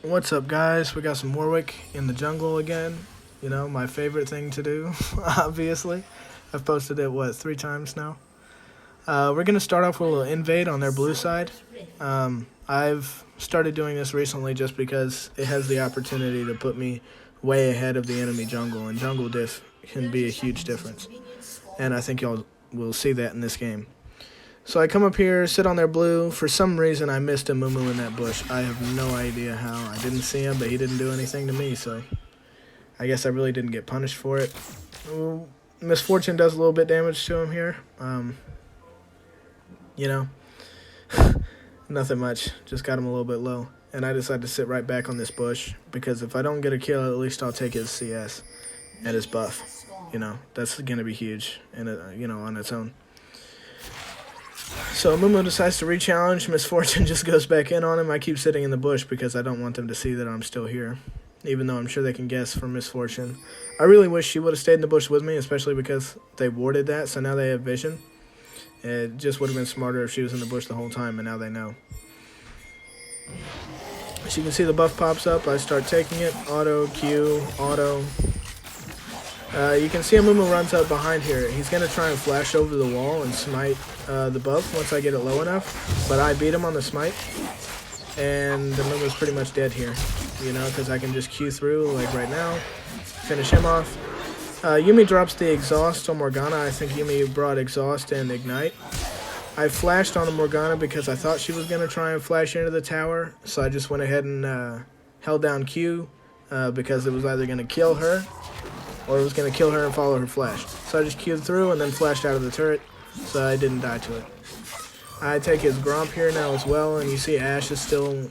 What's up, guys? We got some Warwick in the jungle again. You know, my favorite thing to do, obviously. I've posted it, 3 times now? We're going to start off with a little invade on their blue side. I've started doing this recently just because it has the opportunity to put me way ahead of the enemy jungle, and jungle diff can be a huge difference. And I think y'all will see that in this game. So I come up here, sit on their blue. For some reason, I missed a Moo in that bush. I have no idea how. I didn't see him, but he didn't do anything to me, so I guess I really didn't get punished for it. Misfortune does a little bit damage to him here. You know, nothing much. Just got him a little bit low. And I decided to sit right back on this bush because if I don't get a kill, at least I'll take his CS and his buff. You know, that's going to be huge, and you know, on its own. So Moo decides to re-challenge. Misfortune just goes back in on him. I keep sitting in the bush because I don't want them to see that I'm still here, even though I'm sure they can guess from Misfortune. I really wish she would have stayed in the bush with me, especially because they warded that, so now they have vision. It just would have been smarter if she was in the bush the whole time, and now they know. As you can see, the buff pops up. I start taking it. Auto, Q, auto. You can see a Moo runs up behind here. He's going to try and flash over the wall and smite the buff once I get it low enough. But I beat him on the smite. And the Moo's pretty much dead here. You know, because I can just Q through like right now. Finish him off. Yuumi drops the exhaust on Morgana. I think Yuumi brought exhaust and ignite. I flashed on Morgana because I thought she was going to try and flash into the tower. So I just went ahead and held down Q because it was either going to kill her or it was going to kill her and follow her flash. So I just queued through and then flashed out of the turret, so I didn't die to it. I take his Gromp here now as well, and you see Ashe is still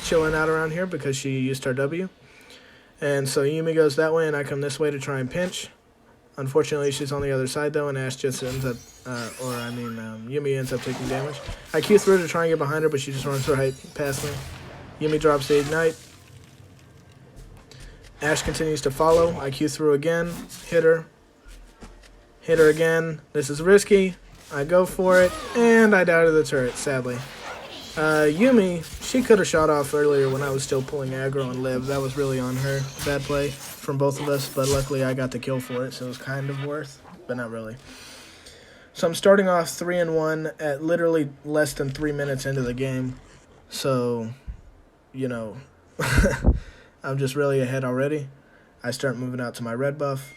chilling out around here because she used her W. And so Yuumi goes that way, and I come this way to try and pinch. Unfortunately, she's on the other side, though, and Ashe just ends up, Yuumi ends up taking damage. I Q through to try and get behind her, but she just runs right past me. Yuumi drops the ignite. Ashe continues to follow. I Q through again. Hit her. Hit her again. This is risky. I go for it. And I die to the turret, sadly. Yuumi, she could have shot off earlier when I was still pulling aggro and live. That was really on her. Bad play from both of us, but luckily I got the kill for it, so it was kind of worth, but not really. So I'm starting off 3-1 at literally less than 3 minutes into the game. So, you know... I'm just really ahead already. I start moving out to my red buff.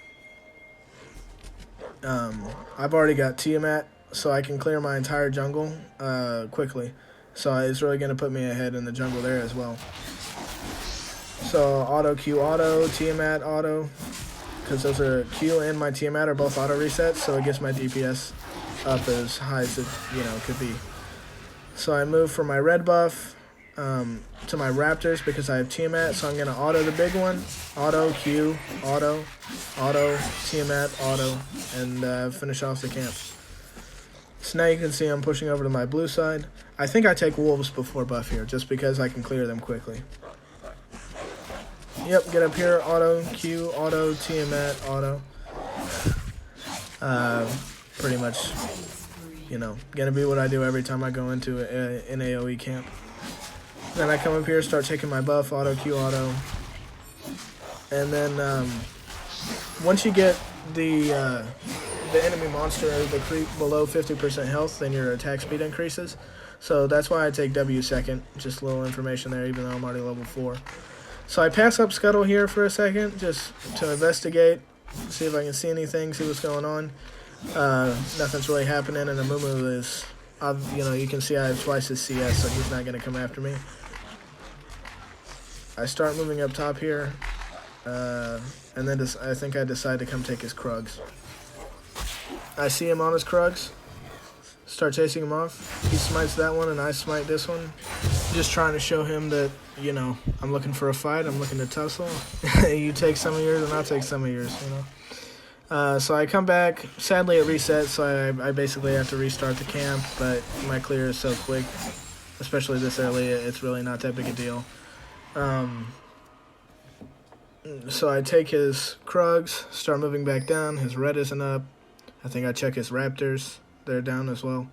I've already got Tiamat, so I can clear my entire jungle quickly. So it's really going to put me ahead in the jungle there as well. So auto, Q, auto, Tiamat, auto. Because those are Q and my Tiamat are both auto resets, so it gets my DPS up as high as it could be. So I move from my red buff to my Raptors because I have Tiamat, so I'm going to auto the big one. Auto, Q, auto, auto, Tiamat, auto, and finish off the camp. So now you can see I'm pushing over to my blue side. I think I take wolves before buff here just because I can clear them quickly. Yep, get up here, auto, Q, auto, Tiamat, auto. Pretty much, you know, going to be what I do every time I go into an AoE camp. Then I come up here, start taking my buff, auto, Q, auto. And then once you get the enemy monster or the creep below 50% health, then your attack speed increases. So that's why I take W second. Just a little information there, even though I'm already level 4. So I pass up Scuttle here for a second, just to investigate, see if I can see anything, see what's going on. Nothing's really happening, and the Moo is, you can see I have twice his CS, so he's not going to come after me. I start moving up top here, and then I think I decide to come take his Krugs. I see him on his Krugs, start chasing him off. He smites that one, and I smite this one. Just trying to show him that, you know, I'm looking for a fight, I'm looking to tussle. You take some of yours, and I'll take some of yours, you know. So I come back. Sadly, it resets, so I basically have to restart the camp, but my clear is so quick, especially this early, it's really not that big a deal. So I take his Krugs, start moving back down. His red isn't up. I think I check his Raptors. They're down as well.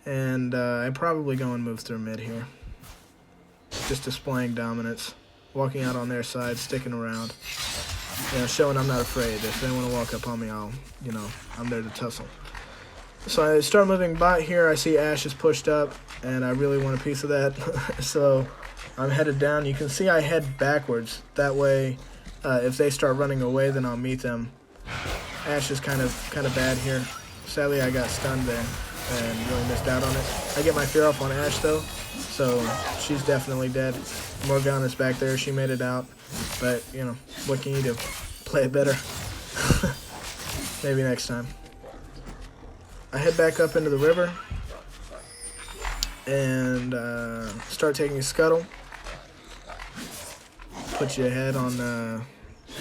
And I probably go and move through mid here. just displaying dominance, walking out on their side, sticking around, you know, showing I'm not afraid. If they want to walk up on me, I'm there to tussle. So I start moving bot here. I see Ashe is pushed up, and I really want a piece of that. So I'm headed down. You can see I head backwards. That way, if they start running away, then I'll meet them. Ashe is kind of bad here. Sadly, I got stunned there and really missed out on it. I get my fear off on Ashe though, so she's definitely dead. Morgana's back there. She made it out, but you know, what can you do? Play it better. Maybe next time. I head back up into the river and start taking scuttle. Put you ahead on,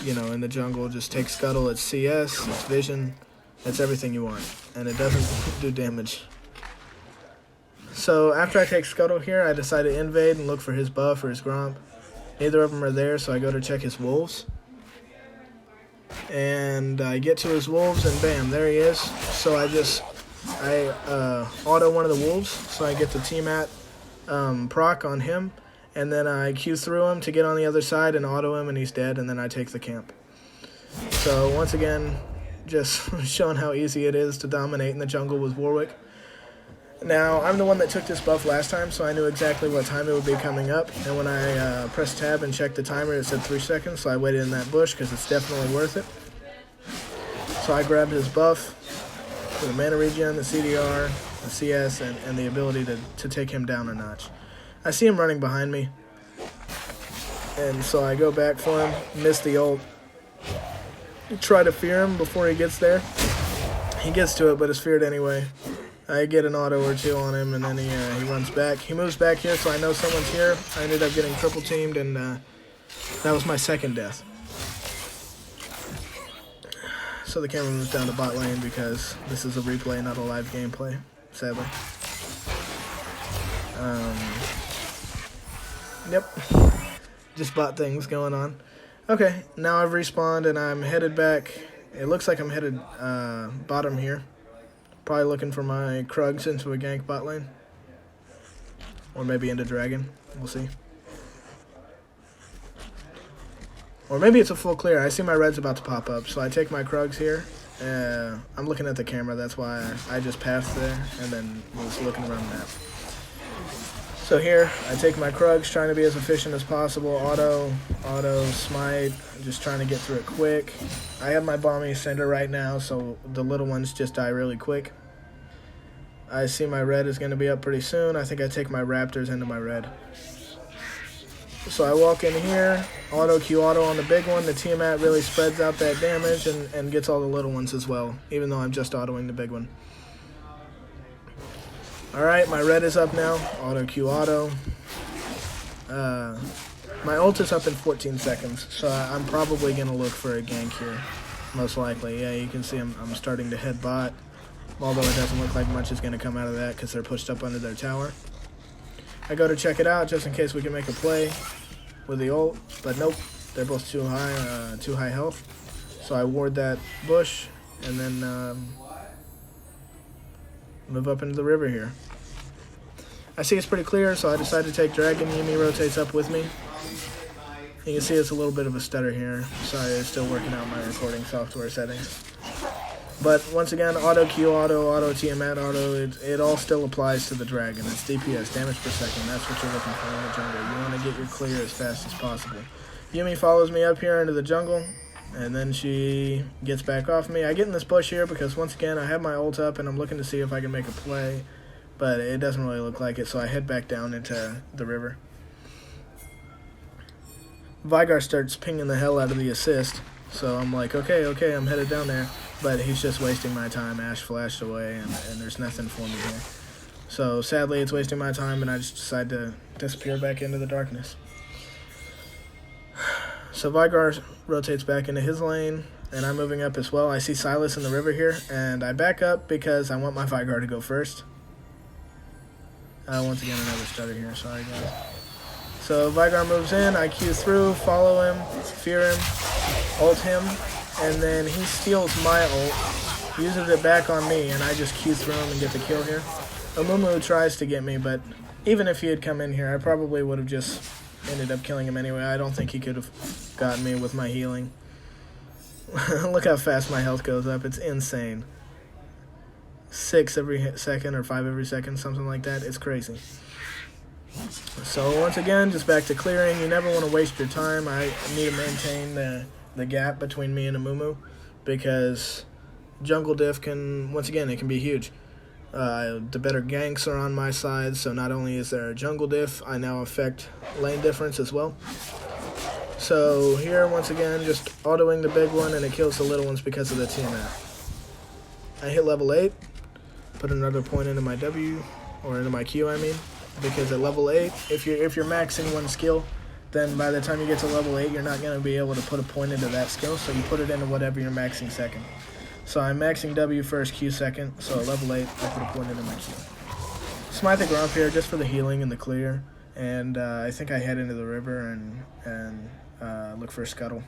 in the jungle. Just take scuttle. It's CS, it's vision, it's everything you want, and it doesn't do damage. So after I take scuttle here, I decide to invade and look for his buff or his gromp. Neither of them are there, so I go to check his wolves. And I get to his wolves, and bam, there he is. So I auto one of the wolves, so I get the T-Mat proc on him, and then I Q through him to get on the other side and auto him, and he's dead, and then I take the camp. So once again, just showing how easy it is to dominate in the jungle with Warwick. Now, I'm the one that took this buff last time, so I knew exactly what time it would be coming up, and when I pressed tab and checked the timer, it said 3 seconds, so I waited in that bush because it's definitely worth it. So I grabbed his buff, for the mana regen, the CDR, the CS, and the ability to take him down a notch. I see him running behind me, and so I go back for him, miss the ult, try to fear him before he gets there. He gets to it, but is feared anyway. I get an auto or two on him, and then he runs back. He moves back here, so I know someone's here. I ended up getting triple teamed, and that was my second death. So the camera moves down to bot lane because this is a replay, not a live gameplay, sadly. Yep, just bot things going on. Okay, now I've respawned and I'm headed back. It looks like I'm headed bottom here. Probably looking for my Krugs into a gank bot lane. Or maybe into Dragon, we'll see. Or maybe it's a full clear. I see my red's about to pop up, so I take my Krugs here. I'm looking at the camera, that's why I just passed there and then was looking around the map. So here, I take my Krugs, trying to be as efficient as possible. Auto, smite, just trying to get through it quick. I have my bombing center right now, so the little ones just die really quick. I see my red is going to be up pretty soon. I think I take my raptors into my red. So I walk in here, auto Q auto on the big one. The T-Mat really spreads out that damage and gets all the little ones as well, even though I'm just autoing the big one. Alright, my red is up now. Auto Q auto. My ult is up in 14 seconds, so I'm probably going to look for a gank here. Most likely. Yeah, you can see I'm starting to head bot. Although it doesn't look like much is going to come out of that because they're pushed up under their tower. I go to check it out just in case we can make a play with the ult, but nope. They're both too high health. So I ward that bush and then move up into the river here. I see it's pretty clear, so I decide to take Dragon. Yuumi rotates up with me. You can see it's a little bit of a stutter here. Sorry, I'm still working out my recording software settings. But once again, auto Q, auto T-Mat, auto, it all still applies to the Dragon. It's DPS, damage per second. That's what you're looking for in the jungle. You want to get your clear as fast as possible. Yuumi follows me up here into the jungle, and then she gets back off me. I get in this bush here because, once again, I have my ult up, and I'm looking to see if I can make a play. But it doesn't really look like it, so I head back down into the river. Veigar starts pinging the hell out of the assist, so I'm like, okay, I'm headed down there. But he's just wasting my time. Ashe flashed away, and there's nothing for me here. So sadly, it's wasting my time, and I just decide to disappear back into the darkness. So Veigar rotates back into his lane, and I'm moving up as well. I see Sylas in the river here, and I back up because I want my Veigar to go first. Once again, another stutter here. Sorry, guys. So Veigar moves in. I Q through, follow him, fear him, ult him, and then he steals my ult, uses it back on me, and I just Q through him and get the kill here. Amumu tries to get me, but even if he had come in here, I probably would have just ended up killing him anyway. I don't think he could have gotten me with my healing. Look how fast my health goes up. It's insane. 6 every second or 5 every second, something like that. It's crazy. So once again, just back to clearing. You never want to waste your time. I need to maintain the gap between me and Amumu, because jungle diff can, once again, it can be huge. The better ganks are on my side, so not only is there a jungle diff, I now affect lane difference as well. So here, once again, just autoing the big one, and it kills the little ones because of the Tiamat. I hit level 8, put another point into my W, or into my Q, I mean, because at level 8, if you're maxing one skill, then by the time you get to level 8, you're not going to be able to put a point into that skill, so you put it into whatever you're maxing second. So I'm maxing W first, Q second, so at level 8, I put a point into my Q. Smite the Grump here just for the healing and the clear, and I think I head into the river and look for a Scuttle.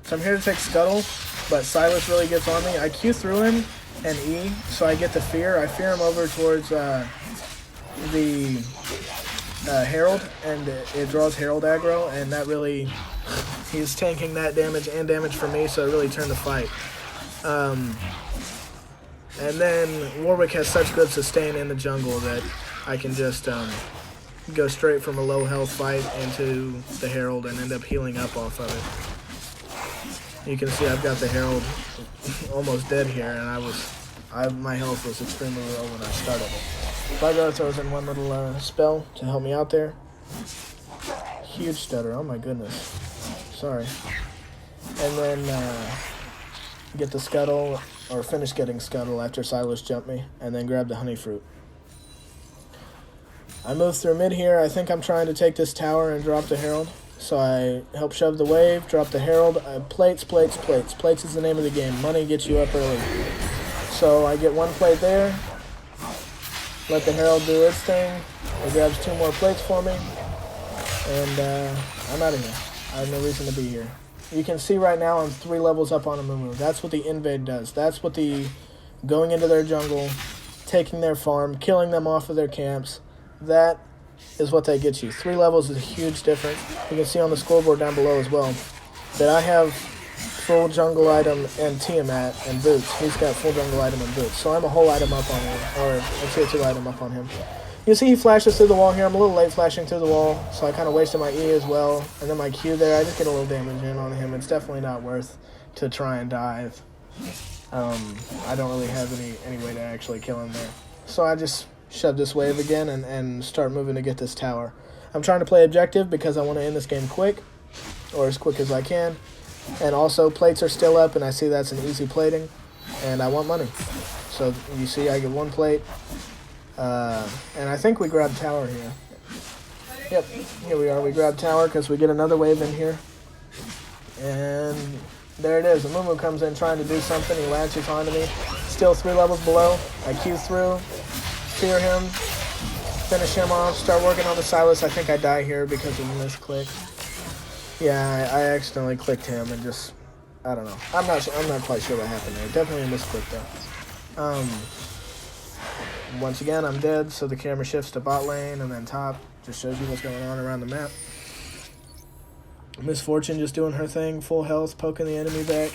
So I'm here to take Scuttle, but Silas really gets on me. I Q through him and E, so I get the fear. I fear him over towards the Herald, and it draws Herald aggro, and that really, he's tanking that damage and damage for me, so it really turned the fight. And then Warwick has such good sustain in the jungle that I can just go straight from a low health fight into the Herald and end up healing up off of it. You can see I've got the Herald almost dead here, and my health was extremely low when I started it. Fire throws in one little spell to help me out there. Huge stutter, oh my goodness. Sorry. And then get the Scuttle, or finish getting Scuttle after Silas jumped me, and then grab the Honey Fruit. I move through mid here. I think I'm trying to take this tower and drop the Herald. So I help shove the wave, drop the Herald. Plates, plates, plates. Plates is the name of the game. Money gets you up early. So I get one plate there. Let the Herald do its thing. It grabs 2 more plates for me. And I'm out of here. I have no reason to be here. You can see right now I'm 3 levels up on Amumu. That's what the invade does. That's what the going into their jungle, taking their farm, killing them off of their camps. That is what they get you. 3 levels is a huge difference. You can see on the scoreboard down below as well that I have full jungle item and Tiamat and boots. He's got full jungle item and boots. So I'm a whole item up on him, or a tier 2 item up on him. You see he flashes through the wall here. I'm a little late flashing through the wall, so I kind of wasted my E as well. And then my Q there, I just get a little damage in on him. It's definitely not worth to try and dive. I don't really have any way to actually kill him there. So I just shove this wave again and start moving to get this tower. I'm trying to play objective because I want to end this game quick, or as quick as I can. And also, plates are still up, and I see that's an easy plating, and I want money. So you see I get 1 plate, and I think we grab tower here. Yep, here we are. We grab tower because we get another wave in here. And there it is. Amumu comes in trying to do something. He latches onto me. Still 3 levels below. I Q through. Fear him, finish him off, start working on the Silas. I think I die here because of a misclick. Yeah, I accidentally clicked him and just, I don't know. I'm not quite sure what happened there. Definitely a misclick though. Once again, I'm dead, so the camera shifts to bot lane and then top. Just shows you what's going on around the map. Misfortune just doing her thing, full health, poking the enemy back.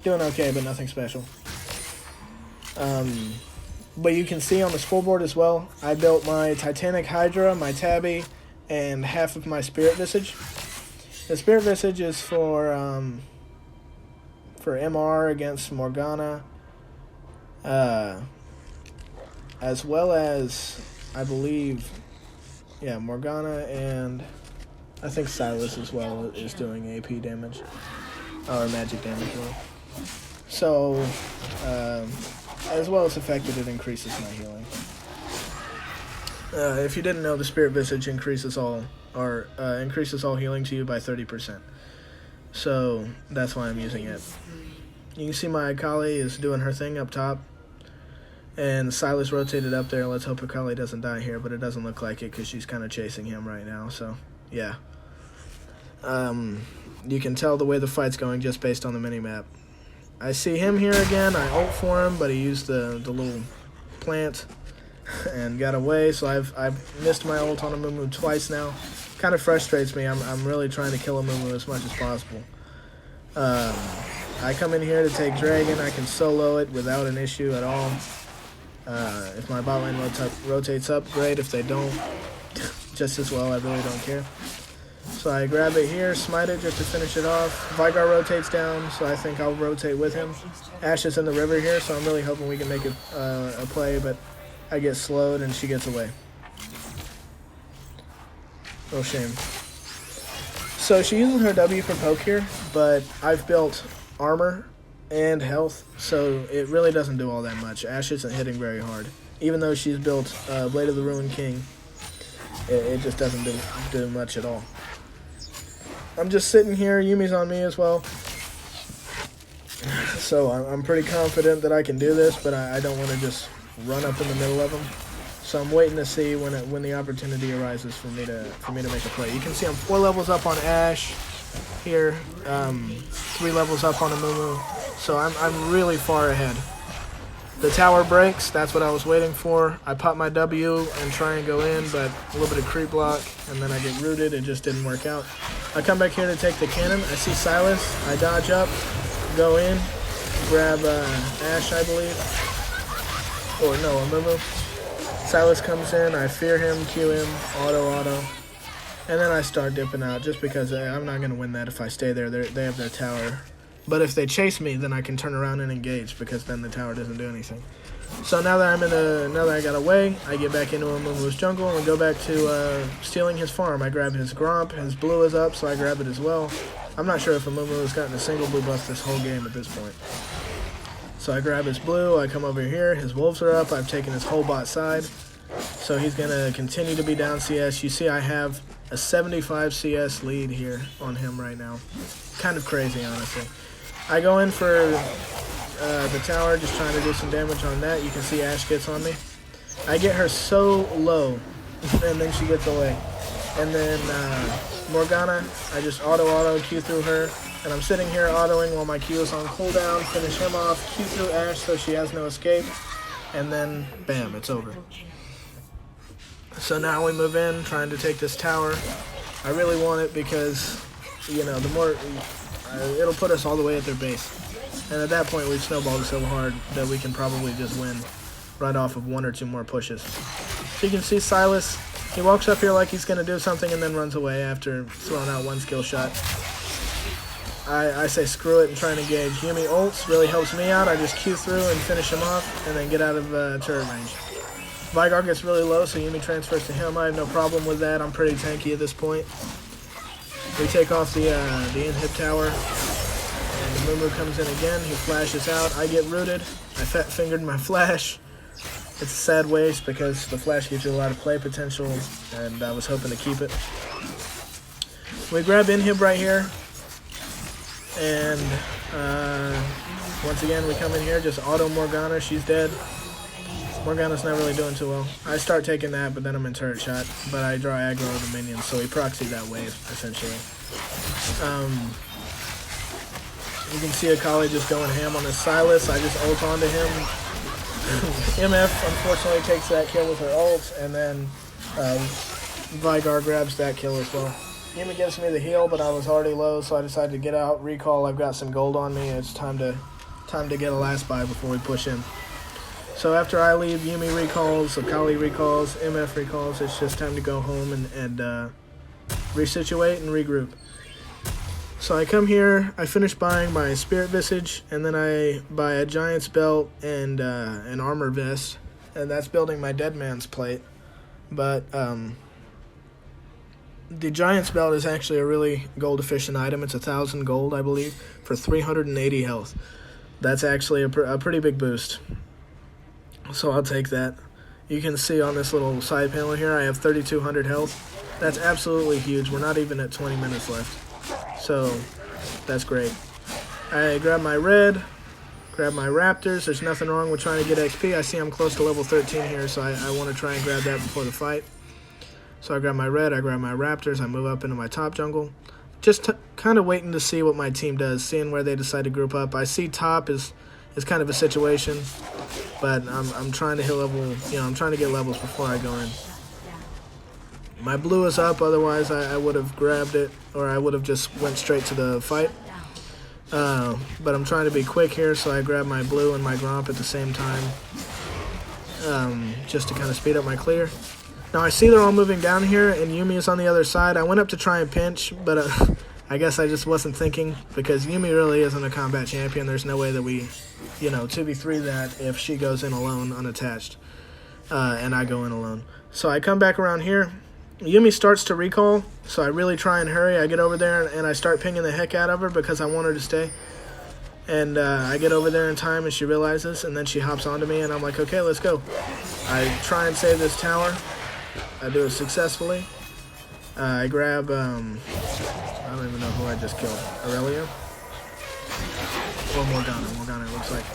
Doing okay, but nothing special. But you can see on the scoreboard as well, I built my Titanic Hydra, my Tabby, and half of my Spirit Visage. The Spirit Visage is for MR against Morgana, as well as, I believe, yeah, Morgana, and I think Silas as well is doing AP damage, or magic damage. So, as well as affected, it increases my healing. If you didn't know, the Spirit Visage increases all healing to you by 30%. So that's why I'm using it. You can see my Akali is doing her thing up top, and Silas rotated up there. Let's hope Akali doesn't die here, but it doesn't look like it because she's kind of chasing him right now. So yeah, you can tell the way the fight's going just based on the minimap. I see him here again. I ult for him, but he used the little plant, and got away. So I've missed my ult on a Mumu twice now. Kind of frustrates me. I'm really trying to kill a Mumu as much as possible. I come in here to take Dragon. I can solo it without an issue at all. If my bot lane rotates up, great. If they don't, just as well. I really don't care. So I grab it here, smite it just to finish it off. Vigar rotates down, so I think I'll rotate with him. Ashe is in the river here, so I'm really hoping we can make a play, but I get slowed and she gets away. Oh, shame. So she uses her W for poke here, but I've built armor and health, so it really doesn't do all that much. Ashe isn't hitting very hard. Even though she's built Blade of the Ruined King, it just doesn't do much at all. I'm just sitting here. Yumi's on me as well. So I'm pretty confident that I can do this, but I don't want to just run up in the middle of them. So I'm waiting to see when the opportunity arises for me to make a play. You can see I'm 4 levels up on Ashe here, 3 levels up on a Mumu. So I'm really far ahead. The tower breaks, that's what I was waiting for. I pop my W and try and go in, but a little bit of creep block, and then I get rooted. It just didn't work out. I come back here to take the cannon. I see Sylas. I dodge up, go in, grab Ashe, I believe. Or no, a Mumu. Sylas comes in, I fear him, Q him, auto, and then I start dipping out just because I'm not going to win that if I stay there. They have their tower. But if they chase me, then I can turn around and engage because then the tower doesn't do anything. So now that now that I got away, I get back into a Mumu's jungle and go back to stealing his farm. I grab his Gromp, his blue is up, so I grab it as well. I'm not sure if a Mumu has gotten a single blue buff this whole game at this point. So I grab his blue, I come over here, his wolves are up, I've taken his whole bot side. So he's going to continue to be down CS. You see I have a 75 CS lead here on him right now. Kind of crazy, honestly. I go in for the tower, just trying to do some damage on that. You can see Ashe gets on me. I get her so low, and then she gets away. And then Morgana, I just auto Q through her. And I'm sitting here autoing while my Q is on cooldown. Finish him off, Q through Ashe so she has no escape. And then, bam, it's over. So now we move in, trying to take this tower. I really want it because, you know, the more... it'll put us all the way at their base. And at that point, we've snowballed so hard that we can probably just win right off of 1 or 2 more pushes. So you can see Sylas, he walks up here like he's going to do something and then runs away after throwing out 1 skill shot. I say screw it and try and engage. Yuumi ults, really helps me out. I just Q through and finish him off and then get out of turret range. Vigar gets really low, so Yuumi transfers to him. I have no problem with that. I'm pretty tanky at this point. We take off the inhib tower, and the Mumu comes in again. He flashes out. I get rooted. I fat-fingered my flash. It's a sad waste because the flash gives you a lot of play potential, and I was hoping to keep it. We grab inhib right here, and once again we come in here, just auto Morgana. She's dead. Morgana's not really doing too well. I start taking that, but then I'm in turret shot. But I draw aggro of the minions, so he proxied that wave, essentially. You can see Akali just going ham on his Sylas. I just ult onto him. MF, unfortunately, takes that kill with her ult, and then Vigar grabs that kill as well. Yuumi gives me the heal, but I was already low, so I decided to get out, recall. I've got some gold on me. It's time to get a last buy before we push in. So after I leave, Yuumi recalls, Akali recalls, MF recalls. It's just time to go home and resituate and regroup. So I come here, I finish buying my Spirit Visage, and then I buy a Giant's Belt and an Armor Vest, and that's building my Dead Man's Plate. But the Giant's Belt is actually a really gold-efficient item. It's 1,000 gold, I believe, for 380 health. That's actually a pretty big boost. So I'll take that. You can see on this little side panel here, I have 3,200 health. That's absolutely huge. We're not even at 20 minutes left. So that's great. I grab my red, grab my raptors. There's nothing wrong with trying to get XP. I see I'm close to level 13 here, so I want to try and grab that before the fight. So I grab my red, I grab my raptors, I move up into my top jungle. Just kind of waiting to see what my team does, seeing where they decide to group up. I see top is kind of a situation. but I'm trying to hit level. You know, I'm trying to get levels before I go in. My blue is up, otherwise I would have grabbed it, or I would have just went straight to the fight. But I'm trying to be quick here, so I grab my blue and my Gromp at the same time, just to kind of speed up my clear. Now I see they're all moving down here, and Yumi is on the other side. I went up to try and pinch, but I guess I just wasn't thinking, because Yumi really isn't a combat champion. There's no way that we, you know, 2v3 that if she goes in alone, unattached, and I go in alone. So I come back around here. Yumi starts to recall, so I really try and hurry. I get over there and I start pinging the heck out of her because I want her to stay. And I get over there in time and she realizes, and then she hops onto me and I'm like, okay, let's go. I try and save this tower. I do it successfully. I grab, I don't even know who I just killed. Aurelia? Or Morgana it looks like.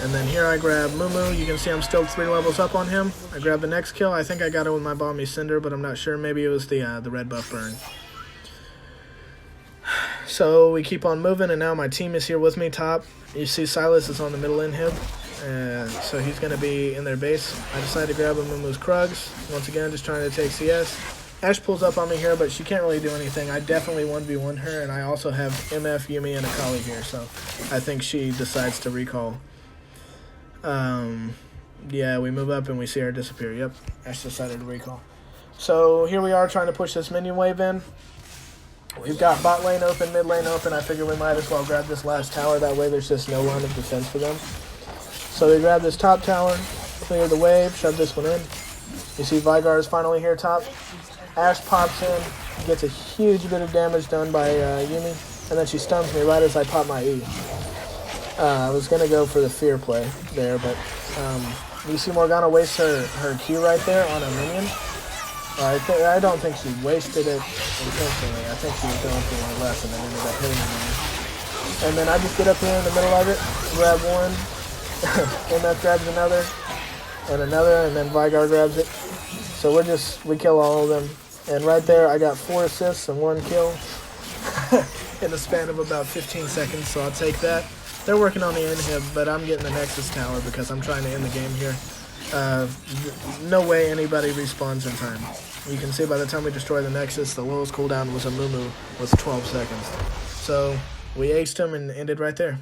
And then here I grab Mumu. You can see I'm still 3 levels up on him. I grab the next kill. I think I got it with my Balmy Cinder, but I'm not sure. Maybe it was the red buff burn. So we keep on moving, and now my team is here with me top. You see Silas is on the middle inhib, so he's going to be in their base. I decided to grab a Mumu's Krugs. Once again, just trying to take CS. Ash pulls up on me here, but she can't really do anything. I definitely 1v1 her, and I also have MF, Yumi, and Akali here, so I think she decides to recall. Yeah, we move up and we see her disappear. Yep, Ash decided to recall. So here we are trying to push this minion wave in. We've got bot lane open, mid lane open. I figure we might as well grab this last tower. That way there's just no line of defense for them. So they grab this top tower, clear the wave, shove this one in. You see Vigar is finally here top. Ash pops in, gets a huge bit of damage done by Yumi, and then she stuns me right as I pop my E. I was going to go for the fear play there, but you see Morgana waste her Q right there on a minion. I don't think she wasted it intentionally. I think she was going for one less and then ended up hitting the minion. And then I just get up here in the middle of it, grab one, MF grabs another, and then Vigar grabs it. So we kill all of them. And right there, I got 4 assists and 1 kill in the span of about 15 seconds, so I'll take that. They're working on the inhib, but I'm getting the Nexus tower because I'm trying to end the game here. No way anybody respawns in time. You can see by the time we destroy the Nexus, the lowest cooldown was a Mumu with 12 seconds. So we aced him and ended right there.